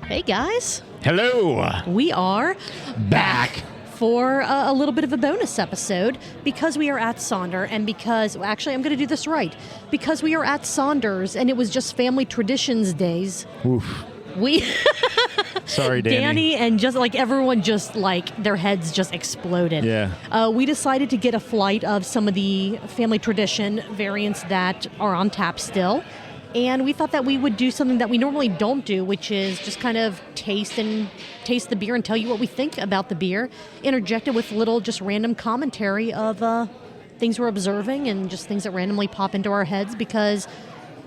Hey guys, Hello. we are Back. for a little bit of a bonus episode because we are at Sonder and because, well, actually I'm going to do this right, because we are at Sonder's and it was just Family Traditions days. Oof. We, Sorry, Danny. and just like everyone just like their heads just exploded. Yeah. We decided to get a flight of some of the Family Tradition variants that are on tap still. And we thought that we would do something that we normally don't do, which is just kind of taste the beer and tell you what we think about the beer, interjected with little just random commentary of things we're observing and just things that randomly pop into our heads, because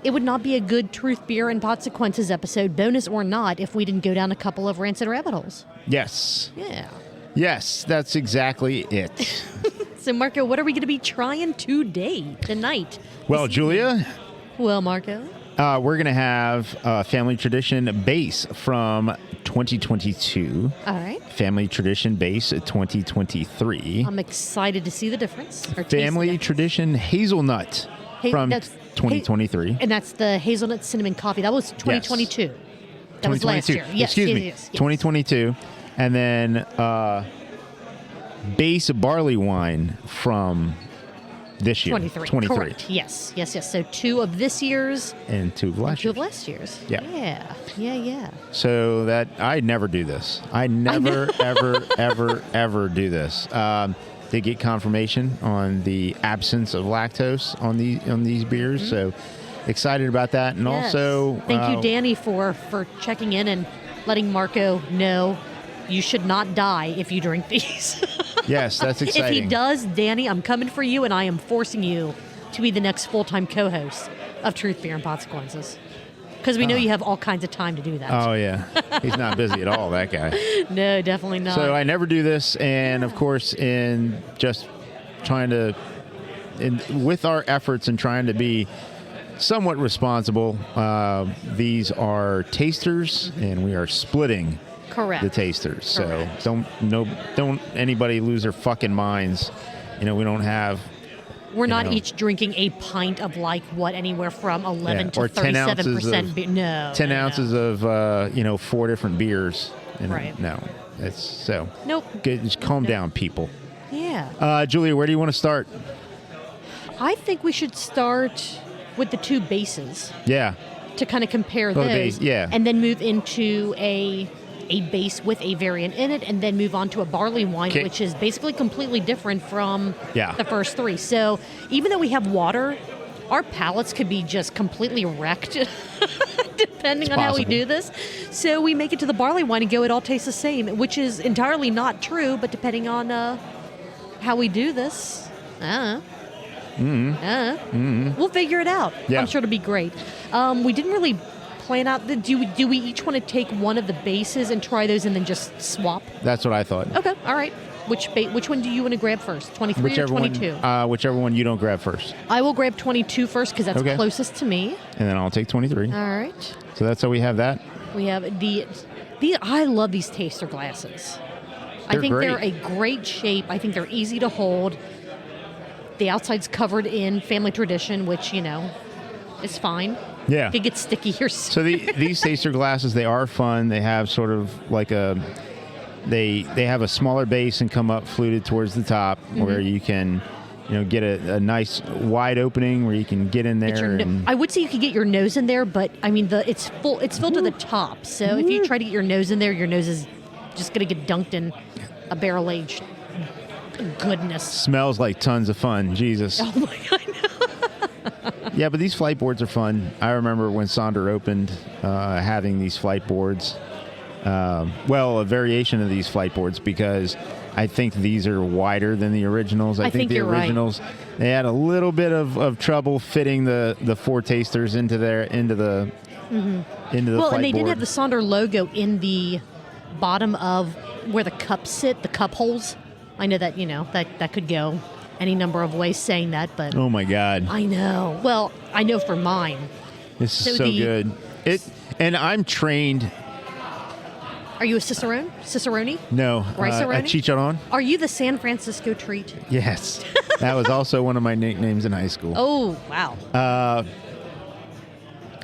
it would not be a good Truth, Beer, and Consequences episode, bonus or not, if we didn't go down a couple of rancid rabbit holes. Yes. Yeah. Yes, that's exactly it. So, Marco, what are we going to be trying tonight? Well, Julia, Well, Marco. we're going to have Family Tradition Base from 2022. All right. Family Tradition Base 2023. I'm excited to see the difference. Or taste the Family difference. Tradition Hazelnut from That's 2023. And that's the hazelnut cinnamon coffee. That was 2022. That was last year. Yes, Excuse me. yes. 2022. And then base barley wine from this year. 23. Correct. Yes. So 2 of this year's And 2 of last and 2 year. of last year's. Yeah. Yeah. So that I never do this. I never, ever do this. They get confirmation on the absence of lactose on these beers. So excited about that. And Yes. also, thank you, Danny, for checking in and letting Marco know you should not die if you drink these. yes, that's exciting. If he does, Danny, I'm coming for you, and I am forcing you to be the next full-time co-host of Truth, Beer, and Consequences. Because we know you have all kinds of time to do that. Oh yeah, he's not busy at all. That guy. No, definitely not. So I never do this, and of course, in just trying to, with our efforts and trying to be somewhat responsible, these are tasters, and we are splitting Correct. the tasters. Correct. So don't anybody lose their fucking minds. We don't have. We're not know. each drinking a pint of anywhere from 11 or to 10 ounces 37% of- beer. No. 10 no, ounces of 4 different beers. Right. No, it's so. Nope. Good, just calm down, people. Yeah. Julia, where do you want to start? I think we should start with the 2 bases Yeah. to kind of compare Well, the those. base, yeah. And then move into a base with a variant in it, and then move on to a barley wine, Okay. which is basically completely different from Yeah. the first 3. So even though we have water, our palates could be just completely wrecked depending on how we possible. do this. So we make it to the barley wine and go, it all tastes the same, which is entirely not true, but depending on how we do this, we'll figure it out. Yeah. I'm sure it'll be great. We didn't really plan out. Do we each want to take one of the bases and try those and then just swap? That's what I thought. Okay, all right. Which one do you want to grab first? 23 Whichever or 22? one, whichever one you don't grab first, I will grab 22 first because that's Okay. closest to me. and then I'll take 23. All right. So that's how we have that. We have the I love these taster glasses. I They're think great. they're a great shape. I think they're easy to hold. The outside's covered in Family Tradition, which, is fine. Yeah. It gets sticky here soon. So these taster glasses, they are fun. They have sort of like they have a smaller base and come up fluted towards the top, where you can, get a nice wide opening where you can get in Get there. your and, I would say you could get your nose in there, but I mean it's full. It's filled to the top. So if you try to get your nose in there, your nose is just gonna get dunked in a barrel aged goodness. smells like tons of fun. Jesus. Oh my god! Yeah, but these flight boards are fun. I remember when Sonder opened, having these flight boards. A variation of these flight boards, because I think these are wider than the originals. I think the you're right. originals, they had a little bit of trouble fitting the 4 tasters into the Well, flight and they didn't board. have the Sonder logo in the bottom of where the cups sit, the cup holes. I know that that could go any number of ways saying that, but Oh my God, I know. Well, I know for mine. this is So so the- good. And I'm trained. Are you a Cicerone? Cicerone? No, a Rice-A-Roni? chicharron. Are you the San Francisco treat? Yes, that was also one of my nicknames in high school. Oh, wow.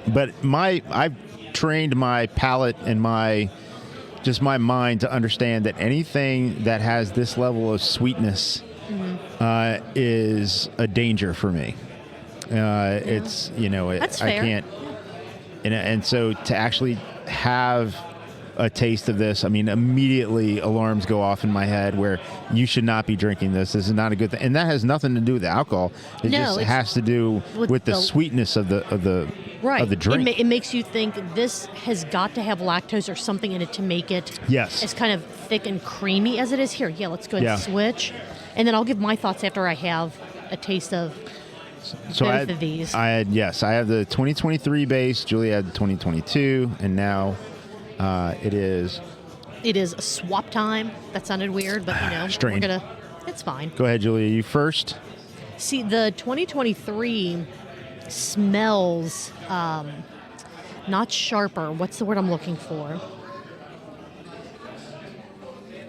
But I've trained my palate and my mind to understand that anything that has this level of sweetness is a danger for me. It's That's I fair. can't, and so to actually have a taste of this, I mean, immediately alarms go off in my head where you should not be drinking this. This is not a good thing, and that has nothing to do with the alcohol. It just has to do with the sweetness of the right. of the drink. It makes you think this has got to have lactose or something in it to make it as kind of thick and creamy as it is here. Yeah, let's go ahead and switch, and then I'll give my thoughts after I have a taste of. So both of these. I had the 2023 base. Julia had the 2022, and now it is a swap time. That sounded weird, but strange. It's fine. Go ahead, Julia. You first. See, the 2023 smells not sharper. What's the word I'm looking for?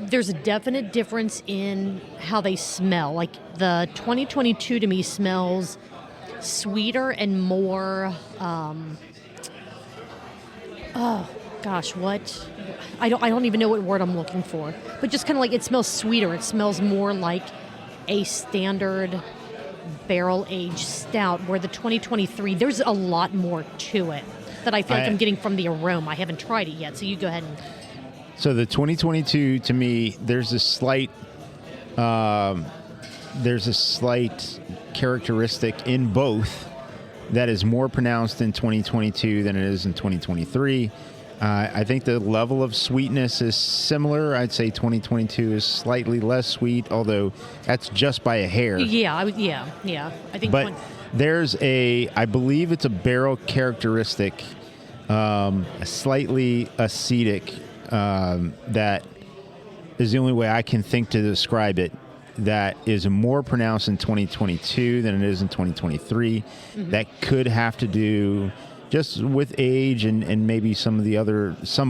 There's a definite difference in how they smell. Like the 2022 to me smells sweeter and more. What? I don't even know what word I'm looking for. But just kind of like it smells sweeter. It smells more like a standard barrel-aged stout, where the 2023, there's a lot more to it that I feel like I'm getting from the aroma. I haven't tried it yet, so you go ahead and... So the 2022, to me, there's a slight characteristic in both that is more pronounced in 2022 than it is in 2023. I think the level of sweetness is similar. I'd say 2022 is slightly less sweet, although that's just by a hair. Yeah, I think. But there's I believe it's a barrel characteristic, a slightly acetic, that is the only way I can think to describe it, that is more pronounced in 2022 than it is in 2023. Mm-hmm. That could have to do just with age and maybe some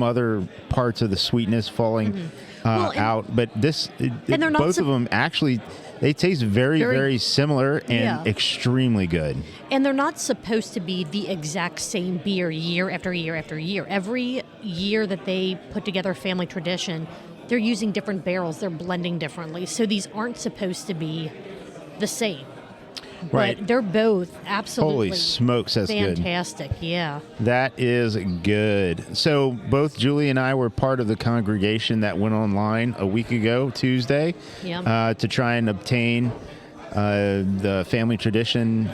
other parts of the sweetness falling out. But both of them actually, they taste very, very similar and extremely good. And they're not supposed to be the exact same beer year after year after year. Every year that they put together Family Traidtion, they're using different barrels. They're blending differently. So these aren't supposed to be the same. Right. But they're both absolutely Holy smokes, that's fantastic. Good. Yeah. That is good. So both Julie and I were part of the congregation that went online a week ago, Tuesday, to try and obtain the Family Traidtion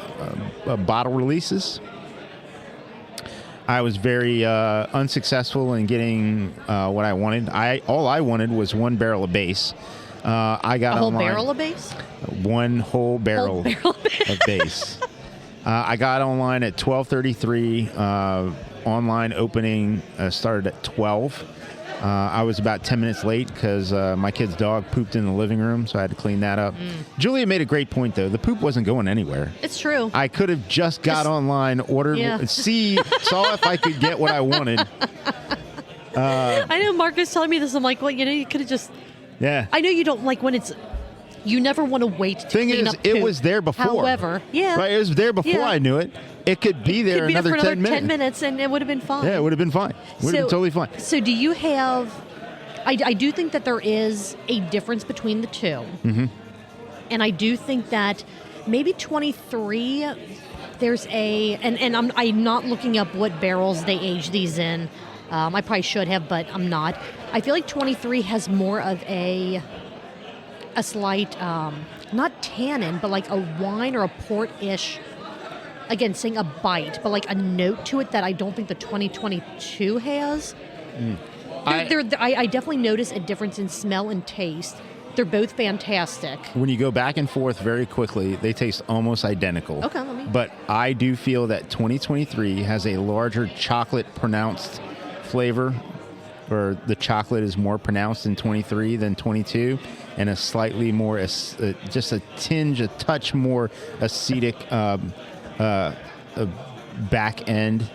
bottle releases. I was very unsuccessful in getting what I wanted. All I wanted was one barrel of base. I got a whole online, barrel of base? One whole barrel of base. I got online at 12:33. Online opening started at 12. I was about 10 minutes late because my kid's dog pooped in the living room, so I had to clean that up. Julia made a great point, though. The poop wasn't going anywhere. It's true. I could have just got online, ordered, saw if I could get what I wanted. I know Mark was telling me this. I'm like, well, you could have just... Yeah. I know you don't like when it's... You never want to wait to clean up poop. It was there before. However, right, it was there before I knew it. It could be there another 10 minutes. 10 minutes, and it would have been fine. Yeah, it would have been fine. Would have been totally fine. So do you have... I do think that there is a difference between the two. Mm-hmm. And I do think that maybe 23, there's and I'm not looking up what barrels they age these in. I probably should have, but I'm not. I feel like 23 has more of a slight, not tannin, but like a wine or a port-ish, again, saying a bite, but like a note to it that I don't think the 2022 has. I definitely notice a difference in smell and taste. They're both fantastic. When you go back and forth very quickly, they taste almost identical. Okay, But I do feel that 2023 has a larger chocolate pronounced flavor, or the chocolate is more pronounced in 23 than 22, and a slightly more, just a tinge, a touch more acetic back end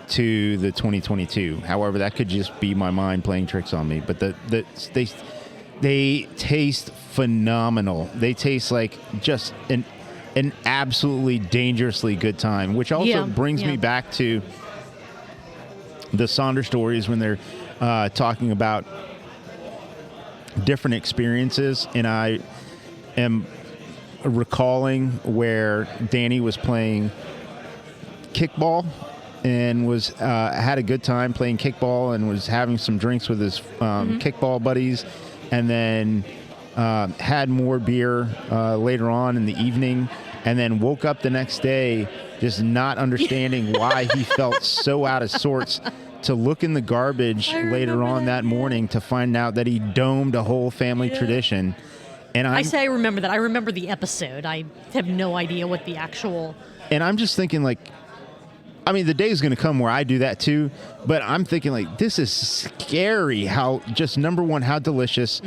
to the 2022. However, that could just be my mind playing tricks on me. But they taste phenomenal. They taste like just an absolutely dangerously good time, which also brings me back to the Sonder stories when they're talking about different experiences. And I am recalling where Danny was playing kickball and was had a good time playing kickball and was having some drinks with his kickball buddies, and then had more beer later on in the evening, and then woke up the next day just not understanding why he felt so out of sorts, to look in the garbage later on that morning to find out that he domed a whole family tradition. And I say I remember that. I remember the episode. I have no idea what the actual... And I'm just thinking, like, I mean, the day is going to come where I do that too, but I'm thinking, like, this is scary how, just number one, how delicious,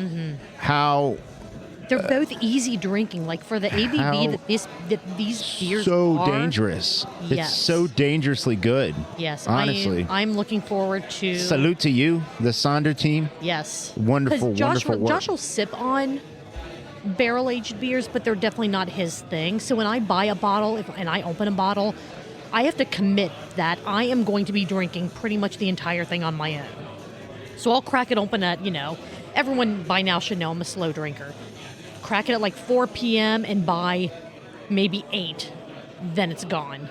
how... They're both easy drinking. Like, for the ABV that these beers so are... dangerous. Yes. It's so dangerously good. Yes. Honestly. I'm looking forward to... Salute to you, the Sonder team. Yes. Wonderful, wonderful work. Josh will sip on barrel-aged beers, but they're definitely not his thing. So when I buy a bottle and I open a bottle, I have to commit that I am going to be drinking pretty much the entire thing on my own. So I'll crack it open at, everyone by now should know I'm a slow drinker. Crack it at like 4 p.m. and by maybe 8, then it's gone.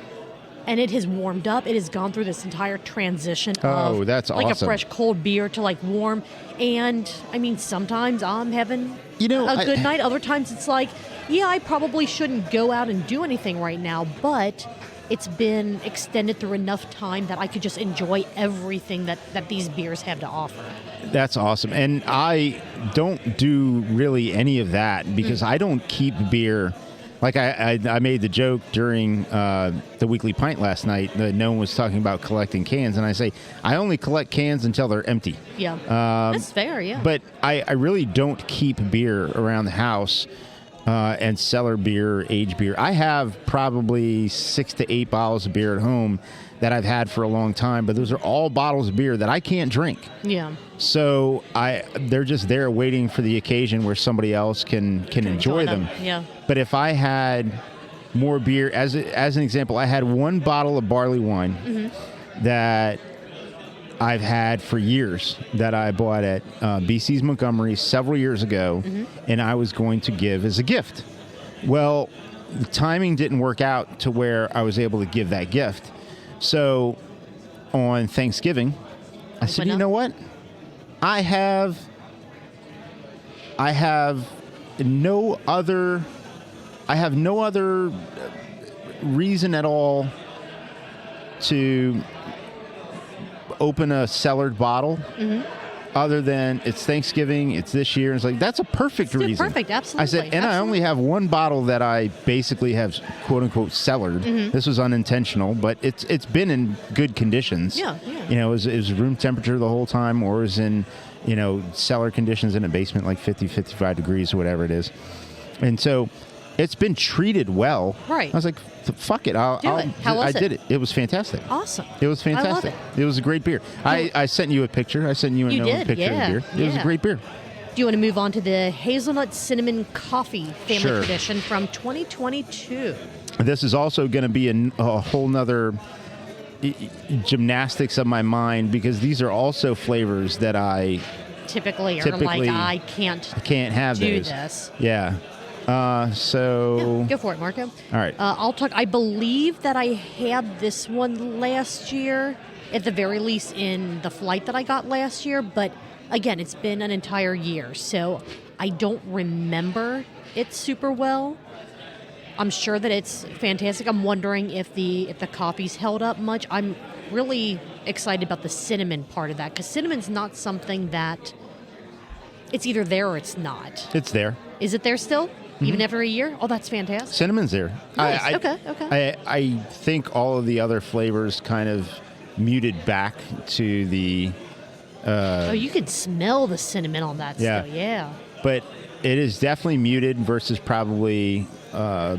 And it has warmed up. It has gone through this entire transition of that's like awesome. a fresh cold beer to like warm. And I mean, sometimes I'm having a good night. Other times it's like, I probably shouldn't go out and do anything right now, but it's been extended through enough time that I could just enjoy everything that these beers have to offer. That's awesome. And I don't do really any of that because I don't keep beer. Like I made the joke during the Weekly Pint last night that no one was talking about collecting cans. And I say, I only collect cans until they're empty. Yeah, that's fair, yeah. But I really don't keep beer around the house. And cellar beer, aged beer. I have probably 6 to 8 bottles of beer at home that I've had for a long time, but those are all bottles of beer that I can't drink. Yeah. So they're just there waiting for the occasion where somebody else can enjoy them. Yeah. But if I had more beer, as an example, I had one bottle of barley wine that I've had for years that I bought at BC's Montgomery several years ago, and I was going to give as a gift. Well, the timing didn't work out to where I was able to give that gift. So on Thanksgiving, I said, you know what? I have no other reason at all to open a cellared bottle other than it's Thanksgiving, it's this year. It's like, that's a perfect reason. Perfect, absolutely. I said, and I only have one bottle that I basically have quote unquote cellared. This was unintentional, but it's been in good conditions. Yeah. It was room temperature the whole time, or it was in, cellar conditions in a basement, like 50, 55 degrees or whatever it is. And so it's been treated well. Right. I was like, fuck it. How was I it? did it. It was fantastic. Awesome. It was fantastic. I love it. It was a great beer. I sent you a picture. I sent you a picture of the beer. It was a great beer. Do you want to move on to the hazelnut cinnamon coffee family Sure. tradition from 2022? This is also going to be a whole nother gymnastics of my mind, because these are also flavors that I typically are like, I can't have do those. this. Yeah. So go for it, Marco. All right. I'll talk. I believe that I had this one last year, at the very least in the flight that I got last year. But again, it's been an entire year, so I don't remember it super well. I'm sure that it's fantastic. I'm wondering if the coffee's held up much. I'm really excited about the cinnamon part of that, because cinnamon's not something that it's either there or it's not. It's there. Is it there still? Even after a year? Oh, that's fantastic. Cinnamon's there. Nice. Okay. I think all of the other flavors kind of muted back to the... you could smell the cinnamon on that still, yeah. But it is definitely muted versus probably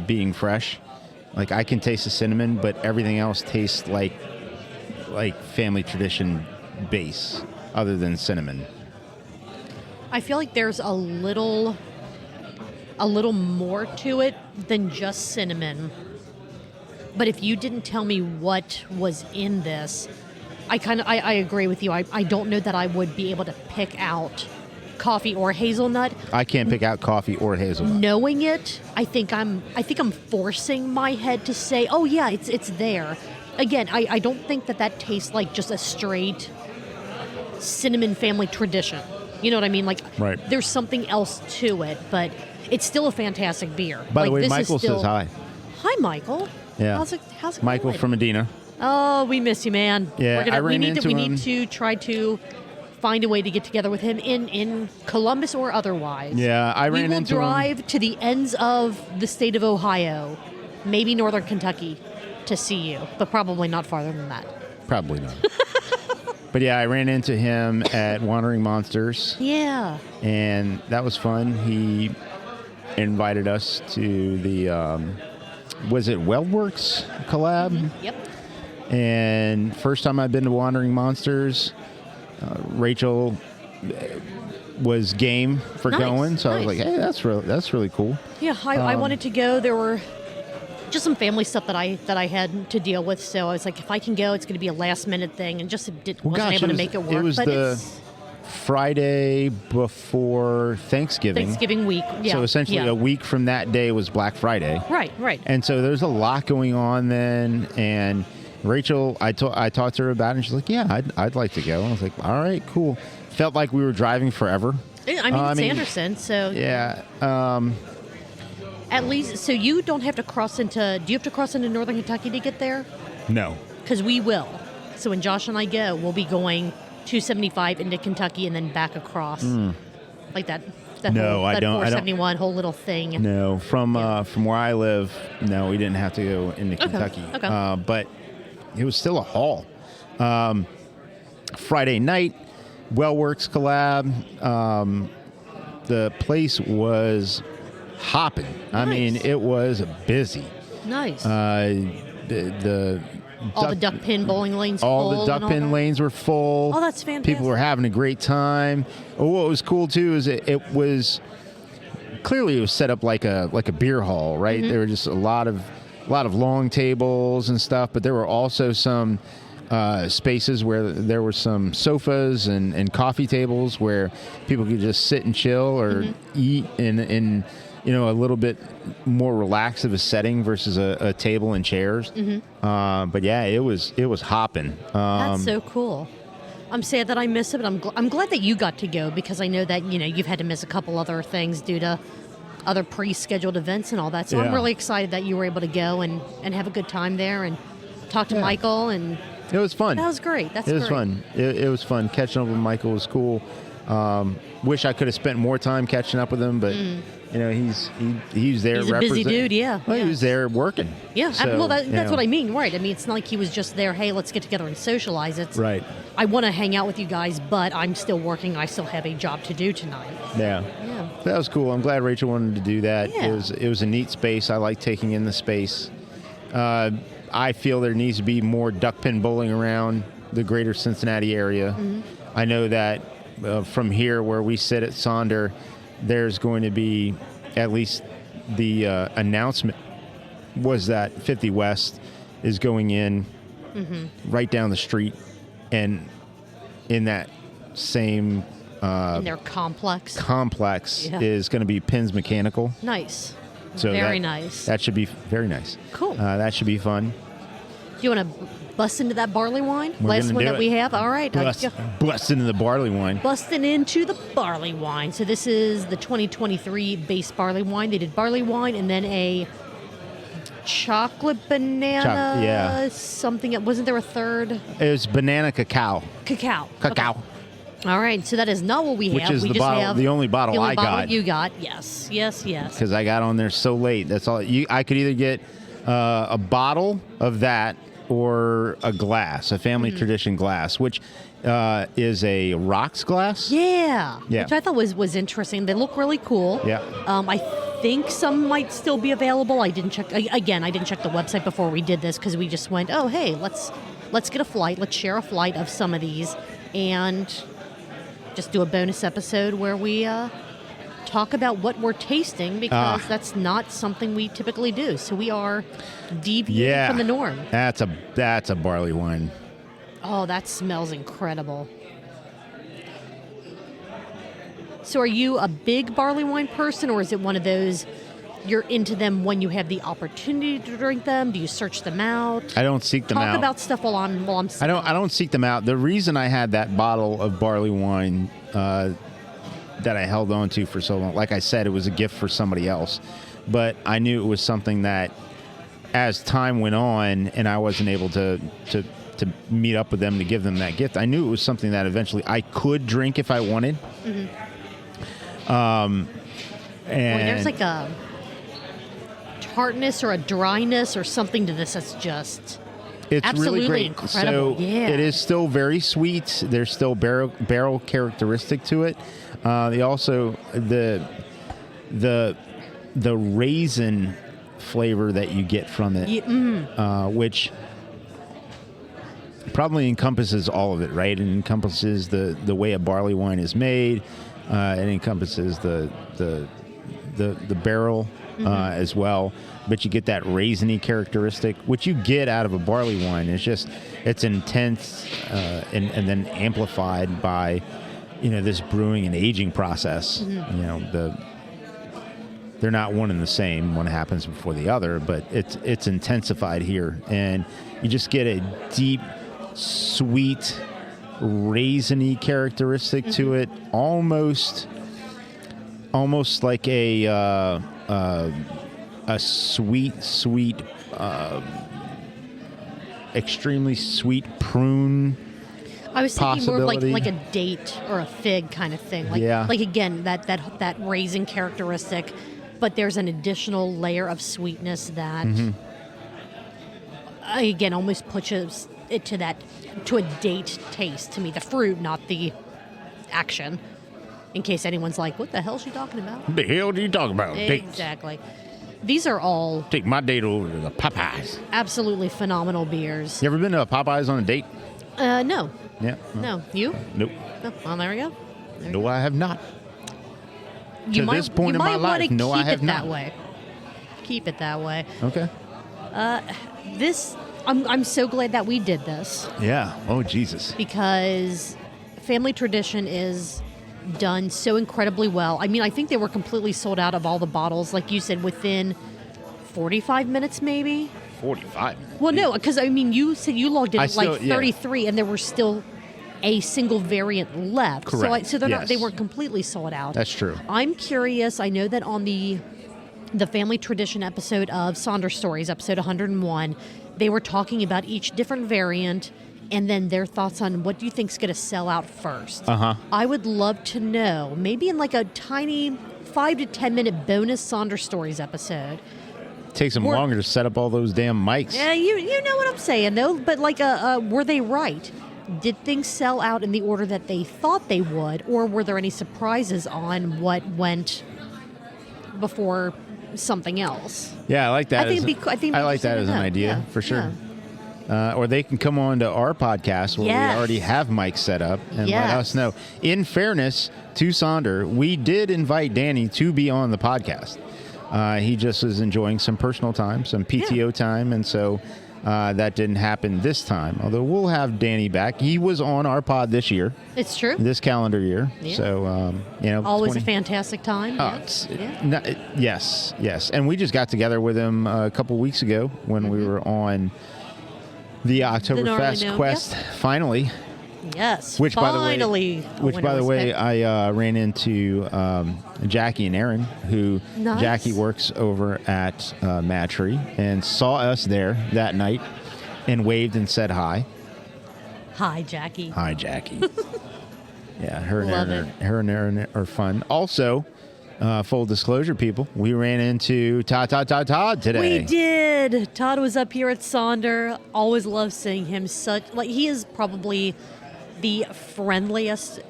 being fresh. Like, I can taste the cinnamon, but everything else tastes like family tradition base other than cinnamon. I feel like there's a little a little more to it than just cinnamon. But if you didn't tell me what was in this, I agree with you. I don't know that I would be able to pick out coffee or hazelnut. I can't pick out coffee or hazelnut. Knowing it, I think I'm forcing my head to say, oh yeah, it's there. Again, I don't think that tastes like just a straight cinnamon family tradition. You know what I mean? Like, right. There's something else to it, but it's still a fantastic beer. By the way, this Michael says hi. Hi, Michael. Yeah. How's it Michael going? from Medina. Oh, we miss you, man. Yeah, we need him. to try to find a way to get together with him in Columbus or otherwise. Yeah, I ran into him. We will drive to the ends of the state of Ohio, maybe northern Kentucky, to see you, but probably not farther than that. Probably not. But yeah, I ran into him at Wandering Monsters. Yeah. And that was fun. He invited us to the, was it Weldworks collab? Mm-hmm. Yep. And first time I'd been to Wandering Monsters, Rachel was game for going. So I was like, hey, that's really cool. Yeah, I wanted to go. There were just some family stuff that I had to deal with, so I was like, if I can go, it's going to be a last minute thing, and just wasn't able to make it work. It was the Friday before Thanksgiving week. Yeah. So essentially a week from that day was Black Friday. Right. And so there's a lot going on then, and Rachel, I talked to her about it, and she's like, yeah, I'd like to go. And I was like, all right, cool. Felt like we were driving forever. It's Anderson, so... Yeah. At least, so you don't have to cross into... Do you have to cross into northern Kentucky to get there? No. Because we will. So when Josh and I go, we'll be going 275 into Kentucky and then back across. Like that No, whole, I don't. 471 whole little thing. No, from where I live, no, we didn't have to go into Kentucky. Okay. But it was still a haul. Friday night, Wellworks collab. The place was hopping. Nice. I mean, it was busy. Nice. All the duck pin bowling lanes all full. The duck pin lanes were full. Oh, that's fantastic. People were having a great time. Oh, what was cool too is it was clearly it was set up like a beer hall, right? Mm-hmm. There were just a lot of long tables and stuff, but there were also some spaces where there were some sofas and coffee tables where people could just sit and chill or eat in a little bit more relaxed of a setting versus a table and chairs. But yeah, it was hopping. That's so cool. I'm sad that I miss it, but I'm glad that you got to go, because I know that you've had to miss a couple other things due to other pre-scheduled events and all that. So I'm really excited that you were able to go and have a good time there and talk to Michael. And it was fun. That was great. It was fun. It was fun. Catching up with Michael was cool. Wish I could have spent more time catching up with him, but he's there. He's a busy dude, yeah. Well, he was there working. Yeah, so, that's what I mean, right? I mean, it's not like he was just there, hey, let's get together and socialize. It's right. I want to hang out with you guys, but I'm still working. I still have a job to do tonight. Yeah. That was cool. I'm glad Rachel wanted to do that. Yeah. It was a neat space. I like taking in the space. I feel there needs to be more duck pin bowling around the greater Cincinnati area. I know that from here where we sit at Sonder, there's going to be at least the announcement was that 50 West is going in right down the street, and in that same in their complex is going to be Pins Mechanical. Nice. So very nice. That should be very nice. Cool. That should be fun. Do you want to bust into that barley wine? We're Last one that we have? All right. Bust into the barley wine. Busting into the barley wine. So this is the 2023 base barley wine. They did barley wine and then a chocolate banana something. Wasn't there a third? It was banana cacao. Cacao. Okay. All right. So that is not what we have. Which is we the just bottle, have the only bottle I got. You got. Yes. Because I got on there so late. That's all. I could either get a bottle of that or a glass, a Family Tradition glass, which is a rocks glass. Yeah. Which I thought was interesting. They look really cool. Yeah. I think some might still be available. I didn't check. Again, I didn't check the website before we did this, because we just went, oh, hey, let's get a flight. Let's share a flight of some of these and just do a bonus episode where we talk about what we're tasting because that's not something we typically do. So we are deviating from the norm. That's a barley wine. Oh, that smells incredible. So are you a big barley wine person, or is it one of those you're into them when you have the opportunity to drink them? Do you search them out? I don't seek them out. Talk about stuff while I'm I don't seek them out. The reason I had that bottle of barley wine that I held on to for so long, like I said, it was a gift for somebody else. But I knew it was something that as time went on and I wasn't able to meet up with them to give them that gift, I knew it was something that eventually I could drink if I wanted. Mm-hmm. And there's like a tartness or a dryness or something to this that's just it's absolutely really great. incredible. So yeah. It is still very sweet. There's still barrel characteristic to it. They also the raisin flavor that you get from it, which probably encompasses all of it, right? It encompasses the way a barley wine is made. It encompasses the barrel as well, but you get that raisiny characteristic, which you get out of a barley wine. It's intense and then amplified by this brewing and aging process. They're not one and the same. One happens before the other, but it's intensified here, and you just get a deep, sweet, raisiny characteristic to it, almost like a sweet, extremely sweet prune. I was thinking more of like a date or a fig kind of thing. Like again, that raisin characteristic, but there's an additional layer of sweetness that again almost pushes it to a date taste to me. The fruit, not the action. In case anyone's like, what the hell is she talking about? What the hell are you talking about? Exactly. These are all... Take my date over to the Popeyes. Absolutely phenomenal beers. You ever been to a Popeyes on a date? No. Yeah. No. You? Nope. Oh, well, there we go. No, I have not. To this point in my life, no, I have not. Keep it that way. Okay. I'm so glad that we did this. Yeah. Oh, Jesus. Because Family Traidtion is done so incredibly well. I mean, I think they were completely sold out of all the bottles, like you said, within 45 minutes maybe. 45 minutes? Well, no, because, I mean, you said you logged in at 33, yeah. and there were still a single variant left. Correct. So they weren't completely sold out. That's true. I'm curious. I know that on the Family Traidtion episode of Sonder Stories, episode 101, they were talking about each different variant and then their thoughts on what do you think is going to sell out first. I would love to know, maybe in like a tiny 5 to 10 minute bonus Sonder Stories episode. Takes them longer to set up all those damn mics. Yeah, you know what I'm saying, though. But like, were they right? Did things sell out in the order that they thought they would, or were there any surprises on what went before something else? Yeah, I like that. I like that as an idea, for sure. Yeah. Or they can come on to our podcast where we already have mics set up and let us know. In fairness to Sonder, we did invite Danny to be on the podcast. He just was enjoying some personal time, some PTO time, and so that didn't happen this time. Although we'll have Danny back. He was on our pod this year. It's true. This calendar year. Yeah. So, always a fantastic time. Yes. And we just got together with him a couple weeks ago when we were on the Oktoberfest quest, finally. Yes, which finally. By the way, I ran into Jackie and Aaron, who Jackie works over at Mad Tree, and saw us there that night and waved and said hi. Hi, Jackie. Hi, Jackie. Yeah, her and Aaron are fun. Also, full disclosure, people, we ran into Todd today. We did. Todd was up here at Sonder. Always love seeing him. He is probably the friendliest,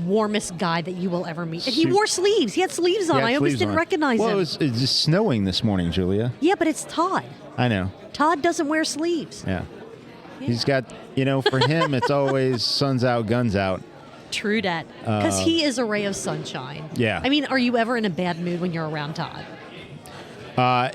warmest guy that you will ever meet. And he wore sleeves. He had sleeves on. I almost didn't recognize him. Well, it's just snowing this morning, Julia. Yeah, but it's Todd. I know. Todd doesn't wear sleeves. Yeah. He's got, for him, it's always sun's out, guns out. True that. Because he is a ray of sunshine. Yeah. I mean, are you ever in a bad mood when you're around Todd? Not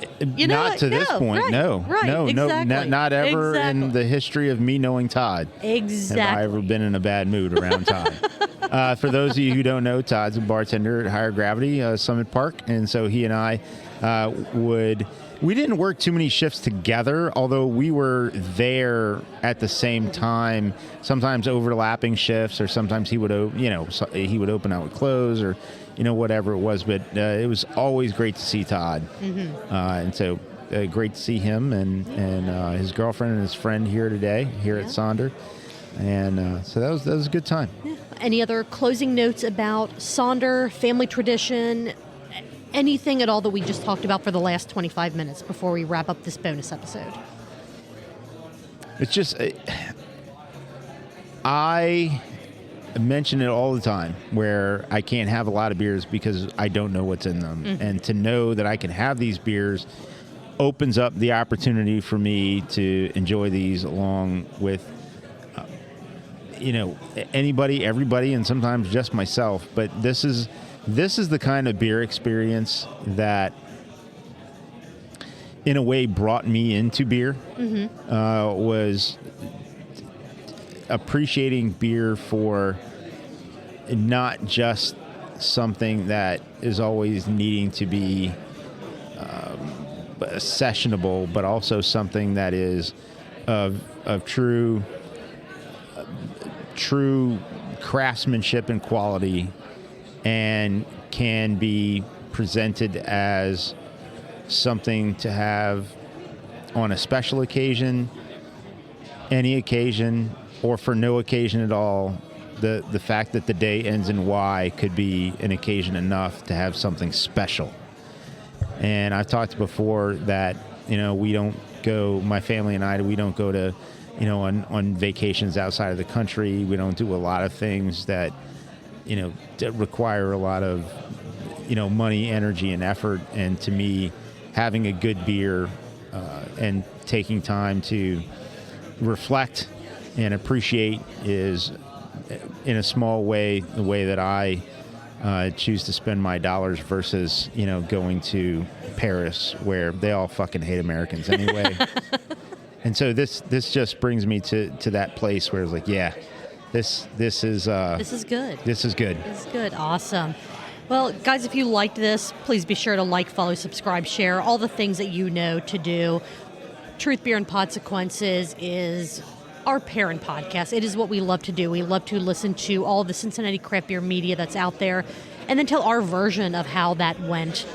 to this point. Right, No, right, no, exactly, not ever exactly. in the history of me knowing Todd. Exactly. Have I ever been in a bad mood around Todd? For those of you who don't know, Todd's a bartender at Higher Gravity Summit Park, and so he and I we didn't work too many shifts together, although we were there at the same time, sometimes overlapping shifts, or sometimes he would open, I would close, or whatever it was. But it was always great to see Todd, and so great to see him and his girlfriend and his friend here today, at Sonder, and so that was a good time. Yeah. Any other closing notes about Sonder, Family Tradition? Anything at all that we just talked about for the last 25 minutes before we wrap up this bonus episode? It's just, I mention it all the time where I can't have a lot of beers because I don't know what's in them. Mm-hmm. And to know that I can have these beers opens up the opportunity for me to enjoy these along with, anybody, everybody, and sometimes just myself. But this is the kind of beer experience that, in a way, brought me into beer. Mm-hmm. Was appreciating beer for not just something that is always needing to be sessionable, but also something that is of true craftsmanship and quality, and can be presented as something to have on a special occasion, any occasion, or for no occasion at all. The fact that the day ends in Y could be an occasion enough to have something special. And I've talked before that, we don't go, my family and I, we don't go to, on vacations outside of the country. We don't do a lot of things that require a lot of, money, energy, and effort. And to me, having a good beer and taking time to reflect and appreciate is, in a small way, the way that I choose to spend my dollars versus, going to Paris, where they all fucking hate Americans anyway. And so this just brings me to that place where it's like, yeah, This is good. This is good. This is good. Awesome. Well, guys, if you liked this, please be sure to like, follow, subscribe, share, all the things that you know to do. Truth, Beer, and Podsequences is our parent podcast. It is what we love to do. We love to listen to all the Cincinnati craft beer media that's out there and then tell our version of how that went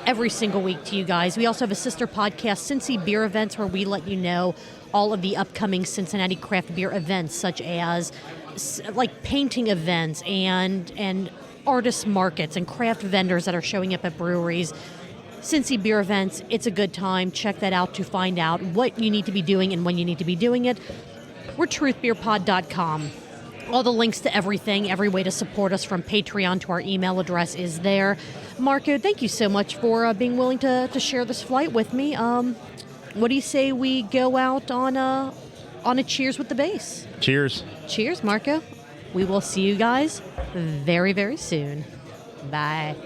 every single week to you guys. We also have a sister podcast, Cincy Beer Events, where we let you know all of the upcoming Cincinnati craft beer events, such as like painting events and artist markets and craft vendors that are showing up at breweries. Cincy Beer Events, it's a good time. Check that out to find out what you need to be doing and when you need to be doing it. We're truthbeerpod.com. All the links to everything, every way to support us, from Patreon to our email address, is there. Marco, thank you so much for being willing to share this flight with me. What do you say we go out on a cheers with the base? Cheers. Cheers, Marco. We will see you guys very, very soon. Bye.